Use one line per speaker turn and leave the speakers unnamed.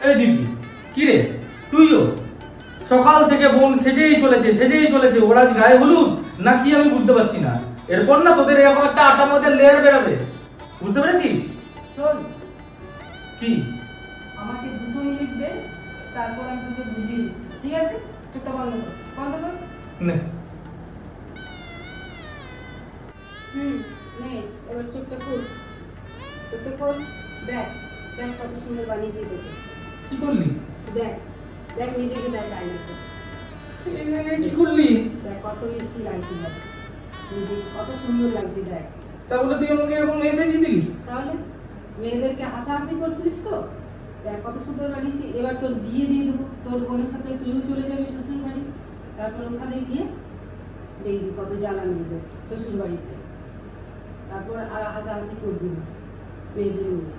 এই দিদি কি রে তুইও সকাল থেকে বোন সেজেই চলেছে ওরা আজ গায়ে হলুদ না কি আমি বুঝতে পারছি না। এরপর না তোদের এরকম একটা আটা মধ্যে লেয়ার বেরোবে, বুঝতে পেরেছিস?
শোন,
কি
আমাকে 2 মিনিট দে, তারপর আমি তোকে বুঝিয়ে দিচ্ছি, ঠিক আছে? চোখটা বন্ধ কর, বন্ধ কর।
নে
নে এবার চোখটা খোল, চোখটা খোল। দেখ দেখ কত সুন্দর বানিয়েছি তোকে।
কি করলি?
দেখ দেখ নিজেকে দেখ আয়নাতে।
কি করলি?
দেখ কত মিষ্টি লাগছে, দেখ নিজে কত সুন্দর লাগছে। দেখ
তা বলে তুই আমাকে এরকম মেসেজই দিলি?
তাহলে মেয়েদেরকে হাসাহাসি করছিস তো? দেখ কত সুন্দর বানিয়েছি। এবার তোর বিয়ে দিয়ে দেবো, তোর বোনের সাথে তুইও চলে যাবি শ্বশুর বাড়ি। তারপর ওখানে গিয়ে দেখবি কত জ্বালা মেয়েদের শ্বশুর বাড়িতে। তারপর আর হাসাহাসি করবি না মেয়েদের নিয়ে।